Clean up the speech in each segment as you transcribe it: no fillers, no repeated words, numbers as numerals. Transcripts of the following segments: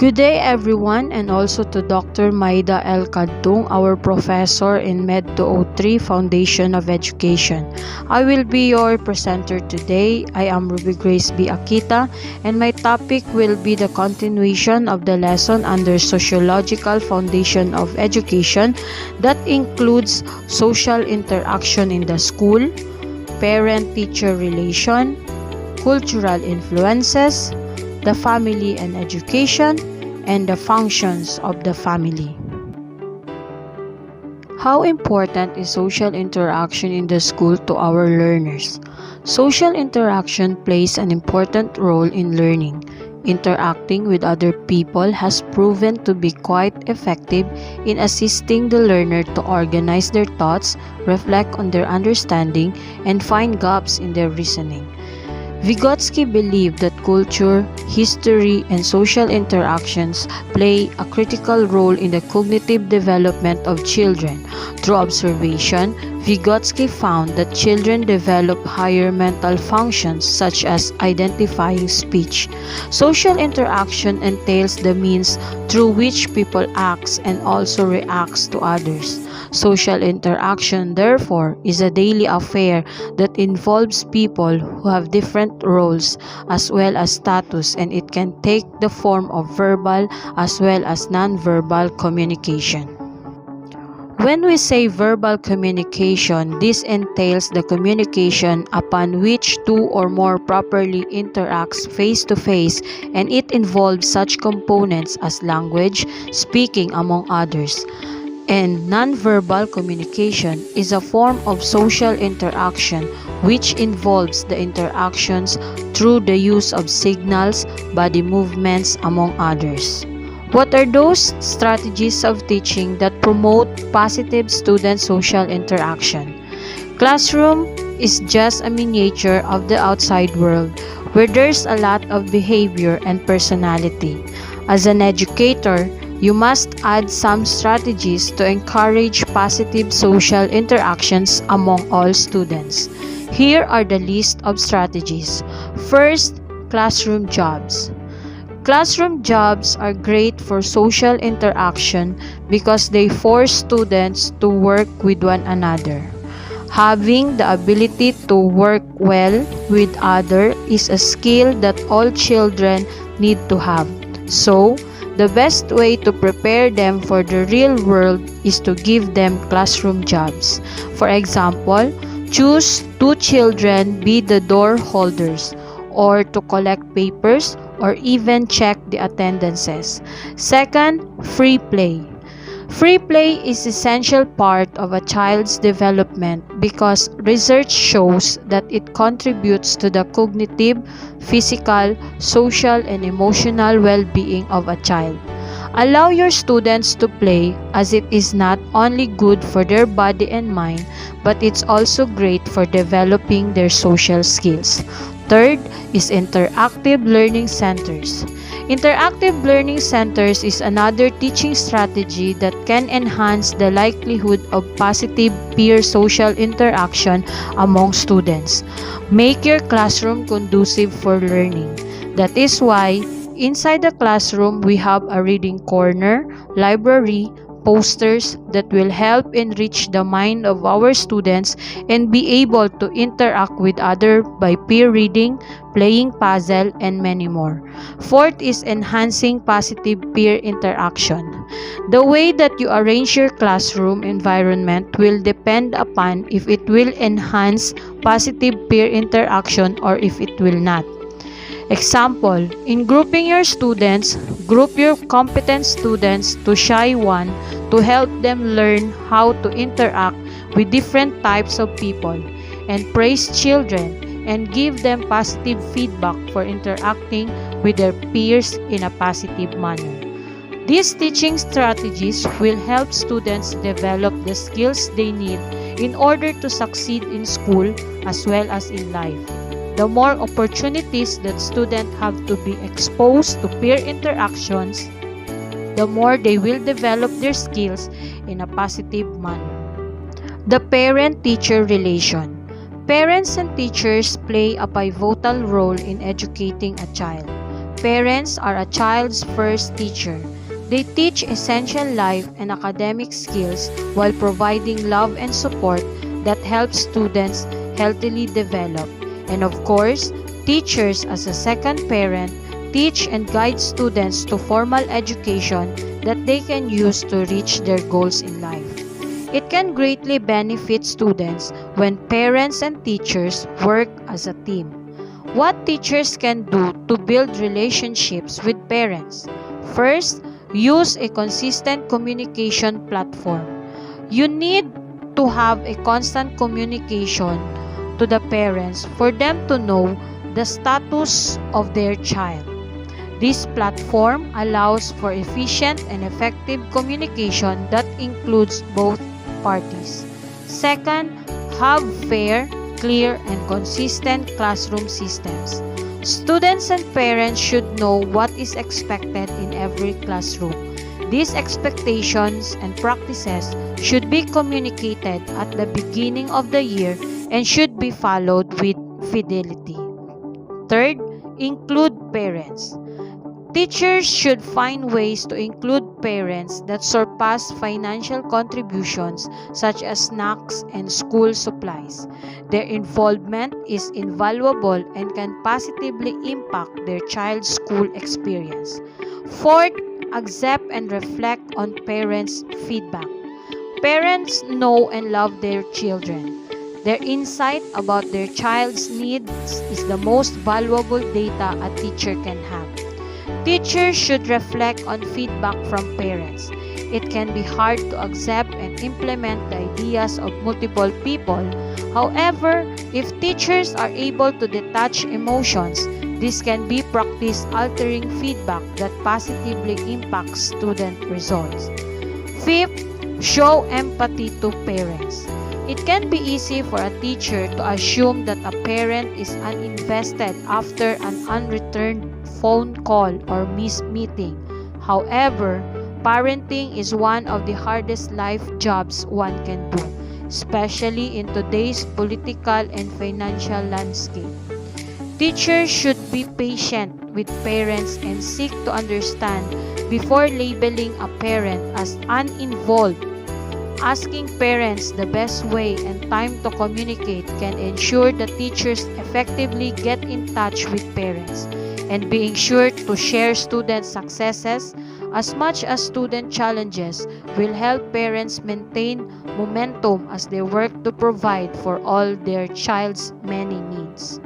Good day everyone, and also to Dr. Maida L. Kadtung, our professor in Med 203 Foundation of Education. I will be your presenter today. I am Ruby Grace B. Aquita, and my topic will be the continuation of the lesson under Sociological Foundation of Education that includes social interaction in the school, parent-teacher relation, cultural influences, the family and education, and the functions of the family. How important is social interaction in the school to our learners? Social interaction plays an important role in learning. Interacting with other people has proven to be quite effective in assisting the learner to organize their thoughts, reflect on their understanding, and find gaps in their reasoning. Vygotsky believed that culture, history, and social interactions play a critical role in the cognitive development of children. Through observation, Vygotsky found that children develop higher mental functions such as identifying speech. Social interaction entails the means through which people act and also reacts to others. Social interaction, therefore, is a daily affair that involves people who have different roles as well as status, and it can take the form of verbal as well as non-verbal communication. When we say verbal communication, this entails the communication upon which two or more properly interacts face-to-face, and it involves such components as language, speaking among others. And non-verbal communication is a form of social interaction which involves the interactions through the use of signals, body movements, among others. What are those strategies of teaching that promote positive student social interaction? Classroom is just a miniature of the outside world where there's a lot of behavior and personality. As an educator, you must add some strategies to encourage positive social interactions among all students. Here are the list of strategies. First, classroom jobs. Classroom jobs are great for social interaction because they force students to work with one another. Having the ability to work well with others is a skill that all children need to have. So, the best way to prepare them for the real world is to give them classroom jobs. For example, choose 2 children be the door holders, or to collect papers, or even check the attendances. Second, free play. Free play is an essential part of a child's development because research shows that it contributes to the cognitive, physical, social, and emotional well-being of a child. Allow your students to play, as it is not only good for their body and mind, but it's also great for developing their social skills. Third is interactive learning centers. Interactive learning centers is another teaching strategy that can enhance the likelihood of positive peer social interaction among students. Make your classroom conducive for learning. That is why, inside the classroom, we have a reading corner, library, posters that will help enrich the mind of our students and be able to interact with others by peer reading, playing puzzle, and many more. Fourth is enhancing positive peer interaction. The way that you arrange your classroom environment will depend upon if it will enhance positive peer interaction or if it will not. Example, in grouping your students, group your competent students to shy one to help them learn how to interact with different types of people, and praise children and give them positive feedback for interacting with their peers in a positive manner. These teaching strategies will help students develop the skills they need in order to succeed in school as well as in life. The more opportunities that students have to be exposed to peer interactions, the more they will develop their skills in a positive manner. The parent-teacher relation. Parents and teachers play a pivotal role in educating a child. Parents are a child's first teacher. They teach essential life and academic skills while providing love and support that helps students healthily develop. And of course, teachers as a second parent teach and guide students to formal education that they can use to reach their goals in life. It can greatly benefit students when parents and teachers work as a team. What teachers can do to build relationships with parents? First, use a consistent communication platform. You need to have a constant communication to the parents for them to know the status of their child. This platform allows for efficient and effective communication that includes both parties. Second, have fair, clear, and consistent classroom systems. Students and parents should know what is expected in every classroom. These expectations and practices should be communicated at the beginning of the year and should be followed with fidelity. Third, include parents. Teachers should find ways to include parents that surpass financial contributions such as snacks and school supplies. Their involvement is invaluable and can positively impact their child's school experience. Fourth, accept and reflect on parents' feedback. Parents know and love their children. Their insight about their child's needs is the most valuable data a teacher can have. Teachers should reflect on feedback from parents. It can be hard to accept and implement the ideas of multiple people. However, if teachers are able to detach emotions, this can be practice-altering feedback that positively impacts student results. Fifth, show empathy to parents. It can be easy for a teacher to assume that a parent is uninvested after an unreturned phone call or missed meeting. However, parenting is one of the hardest life jobs one can do, especially in today's political and financial landscape. Teachers should be patient with parents and seek to understand before labeling a parent as uninvolved. Asking parents the best way and time to communicate can ensure that teachers effectively get in touch with parents, and being sure to share student successes as much as student challenges will help parents maintain momentum as they work to provide for all their child's many needs.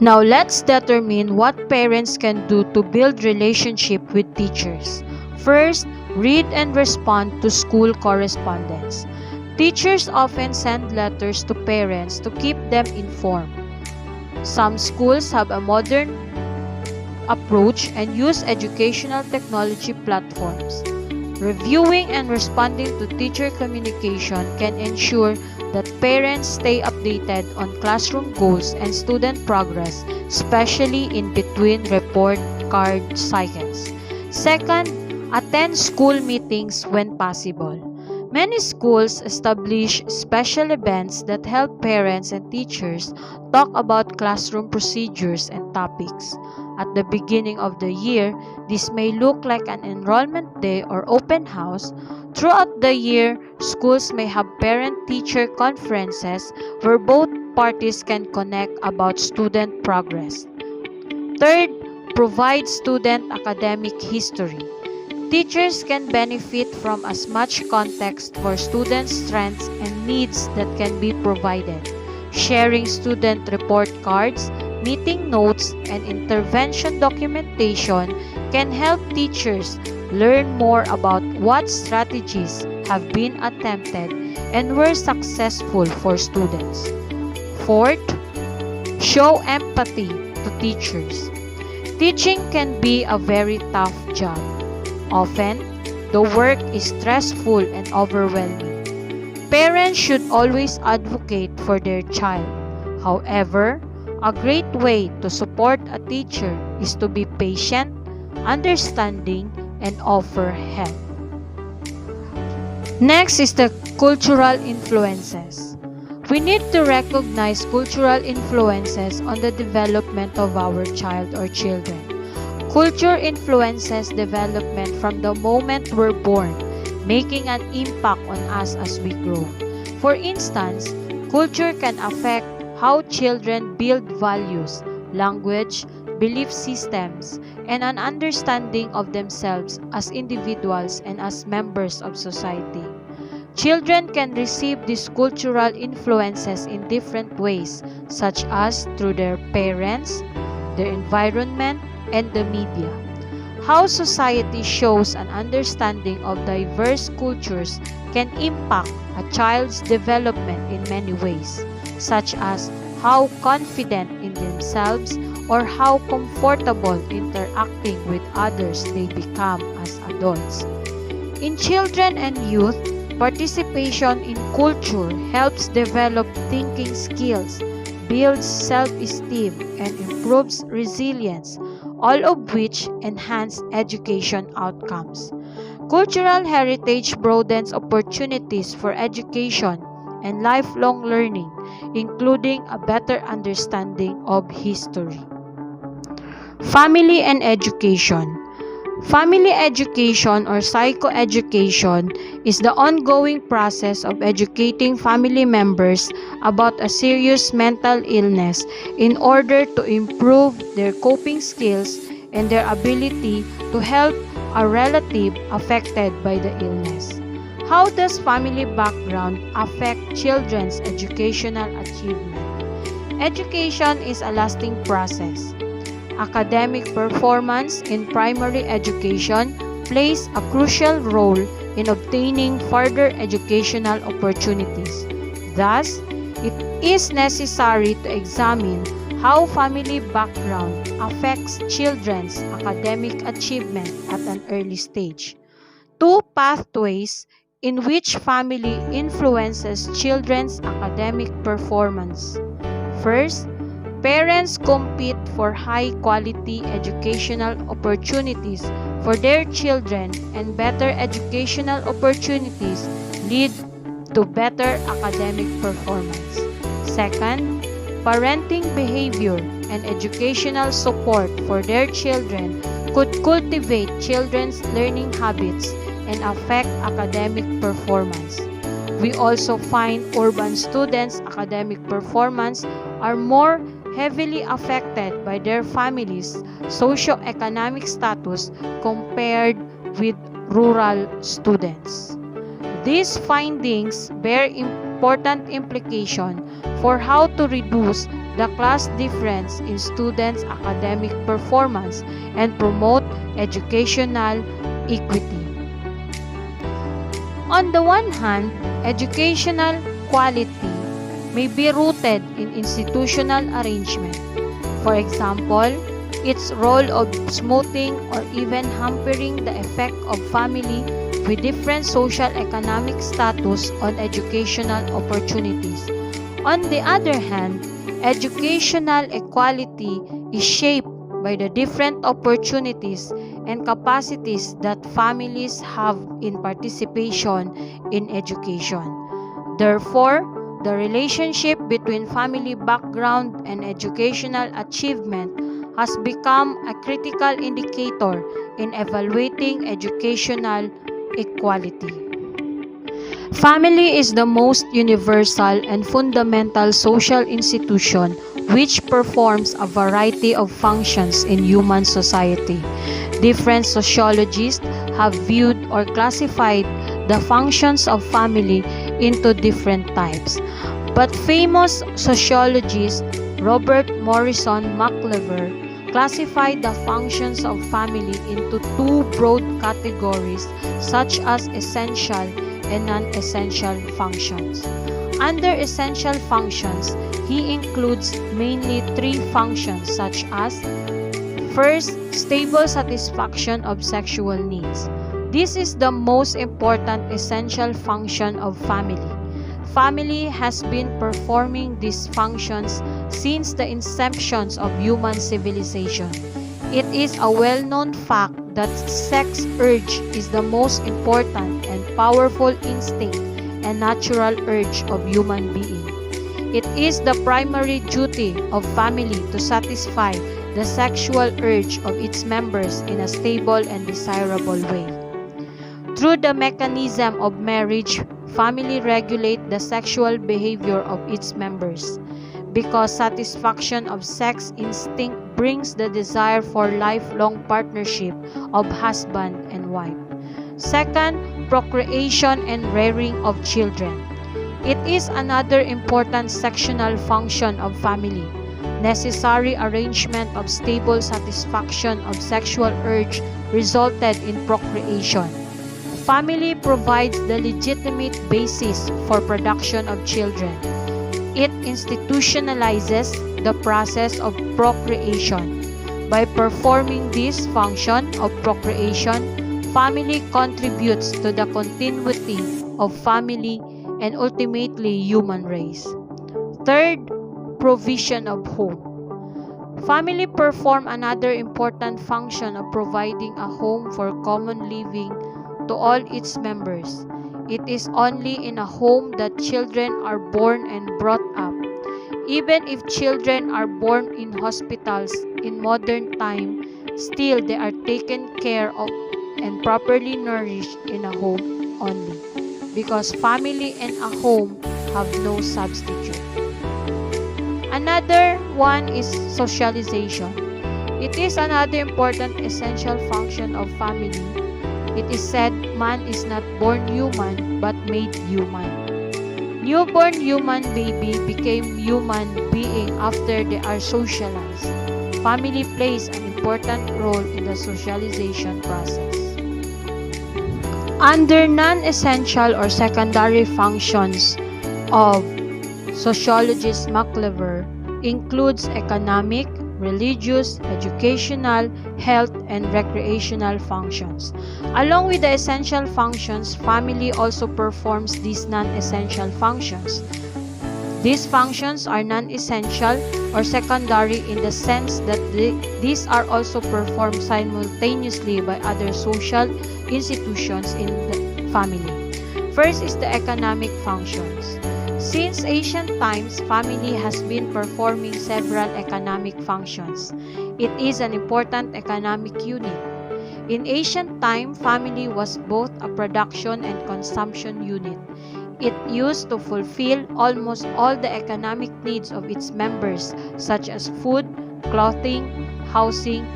Now let's determine what parents can do to build relationship with teachers. First, read and respond to school correspondence. Teachers often send letters to parents to keep them informed. Some schools have a modern approach and use educational technology platforms. Reviewing and responding to teacher communication can ensure that parents stay updated on classroom goals and student progress, especially in between report card cycles. Second, attend school meetings when possible. Many schools establish special events that help parents and teachers talk about classroom procedures and topics. At the beginning of the year, this may look like an enrollment day or open house. Throughout the year, schools may have parent-teacher conferences where both parties can connect about student progress. Third, provide student academic history. Teachers can benefit from as much context for students' strengths and needs that can be provided. Sharing student report cards, meeting notes, and intervention documentation can help teachers learn more about what strategies have been attempted and were successful for students. Fourth, show empathy to teachers. Teaching can be a very tough job. Often, the work is stressful and overwhelming. Parents should always advocate for their child. However, a great way to support a teacher is to be patient, understanding, and offer help. Next is the cultural influences. We need to recognize cultural influences on the development of our child or children. Culture influences development from the moment we're born, making an impact on us as we grow. For instance, culture can affect how children build values, language, belief systems, and an understanding of themselves as individuals and as members of society. Children can receive these cultural influences in different ways, such as through their parents, their environment, and the media. How society shows an understanding of diverse cultures can impact a child's development in many ways, such as how confident in themselves or how comfortable interacting with others they become as adults. In children and youth, participation in culture helps develop thinking skills, builds self-esteem, and improves resilience, all of which enhance education outcomes. Cultural heritage broadens opportunities for education and lifelong learning, including a better understanding of history. Family and education. Family education or psychoeducation is the ongoing process of educating family members about a serious mental illness in order to improve their coping skills and their ability to help a relative affected by the illness. How does family background affect children's educational achievement? Education is a lasting process. Academic performance in primary education plays a crucial role in obtaining further educational opportunities. Thus, it is necessary to examine how family background affects children's academic achievement at an early stage. Two pathways in which family influences children's academic performance. First, parents compete for high-quality educational opportunities for their children, and better educational opportunities lead to better academic performance. Second, parenting behavior and educational support for their children could cultivate children's learning habits and affect academic performance. We also find urban students' academic performance are more heavily affected by their families' socio-economic status compared with rural students. These findings bear important implication for how to reduce the class difference in students' academic performance and promote educational equity. On the one hand, educational quality may be rooted in institutional arrangement. For example, its role of smoothing or even hampering the effect of family with different social economic status on educational opportunities. On the other hand, educational equality is shaped by the different opportunities and capacities that families have in participation in education. Therefore, the relationship between family background and educational achievement has become a critical indicator in evaluating educational equality. Family is the most universal and fundamental social institution which performs a variety of functions in human society. Different sociologists have viewed or classified the functions of family into different types. But famous sociologist Robert Morrison McLever classified the functions of family into two broad categories, such as essential and non-essential functions. Under essential functions, he includes mainly three functions, such as: first, stable satisfaction of sexual needs. This is the most important essential function of family. Family has been performing these functions since the inception of human civilization. It is a well-known fact that sex urge is the most important and powerful instinct and natural urge of human being. It is the primary duty of family to satisfy the sexual urge of its members in a stable and desirable way. Through the mechanism of marriage, family regulate the sexual behavior of its members, because satisfaction of sex instinct brings the desire for lifelong partnership of husband and wife. Second, procreation and rearing of children. It is another important sectional function of family. Necessary arrangement of stable satisfaction of sexual urge resulted in procreation. Family provides the legitimate basis for production of children. It institutionalizes the process of procreation. By performing this function of procreation, family contributes to the continuity of family and ultimately human race. Third, provision of home. Family perform another important function of providing a home for common living to all its members. It is only in a home that children are born and brought up. Even if children are born in hospitals in modern time, still they are taken care of and properly nourished in a home only, because family and a home have no substitute. Another one is socialization. It is another important essential function of family. It is said man is not born human but made human. Newborn human baby became human being after they are socialized. Family plays an important role in the socialization process. Under non-essential or secondary functions of sociologist McLever includes economic, religious, educational, health, and recreational functions. Along with the essential functions, family also performs these non-essential functions. These functions are non-essential or secondary in the sense that these are also performed simultaneously by other social institutions in the family. First is the economic functions. Since ancient times, family has been performing several economic functions. It is an important economic unit. In ancient time, family was both a production and consumption unit. It used to fulfill almost all the economic needs of its members, such as food, clothing, housing,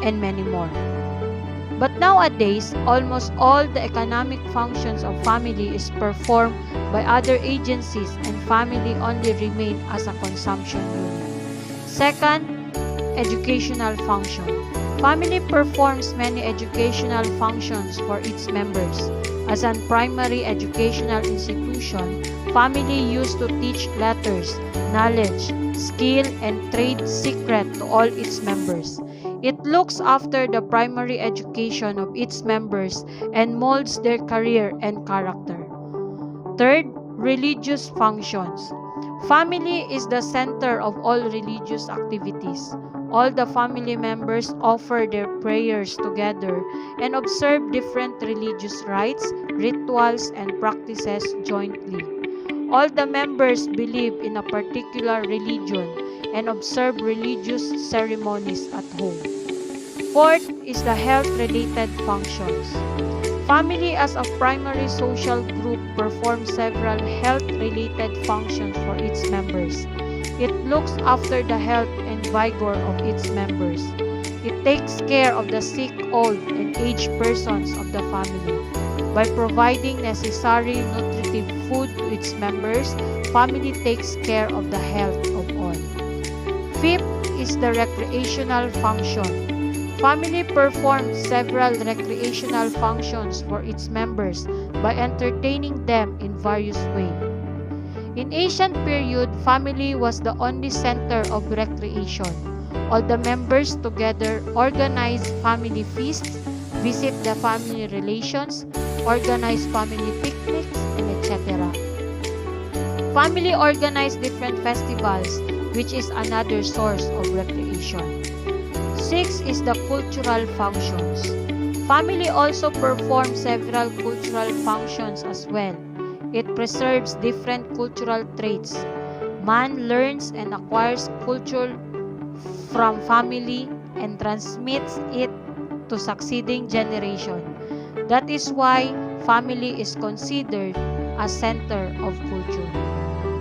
and many more. But nowadays, almost all the economic functions of family is performed by other agencies, and family only remain as a consumption unit. Second, educational function. Family performs many educational functions for its members. As a primary educational institution, family used to teach letters, knowledge, skill, and trade secret to all its members. It looks after the primary education of its members and molds their career and character. Third, religious functions. Family is the center of all religious activities. All the family members offer their prayers together and observe different religious rites, rituals, and practices jointly. All the members believe in a particular religion and observe religious ceremonies at home. Fourth is the health-related functions. Family as a primary social group performs several health-related functions for its members. It looks after the health and vigor of its members. It takes care of the sick, old, and aged persons of the family. By providing necessary nutritive food to its members, family takes care of the health of all. Fifth is the recreational function. Family performs several recreational functions for its members by entertaining them in various ways. In ancient period, family was the only center of recreation. All the members together organize family feasts, visit the family relations, organize family picnics, and etc. Family organize different festivals, which is another source of recreation. Six is the cultural functions. Family also performs several cultural functions as well. It preserves different cultural traits. Man learns and acquires culture from family and transmits it to succeeding generation. That is why family is considered a center of culture.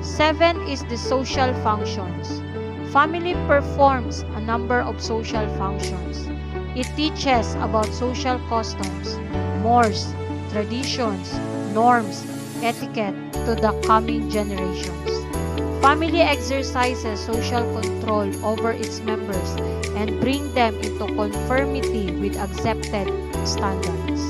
7 is the social functions. Family performs a number of social functions. It teaches about social customs, mores, traditions, norms, etiquette to the coming generations. Family exercises social control over its members and bring them into conformity with accepted standards.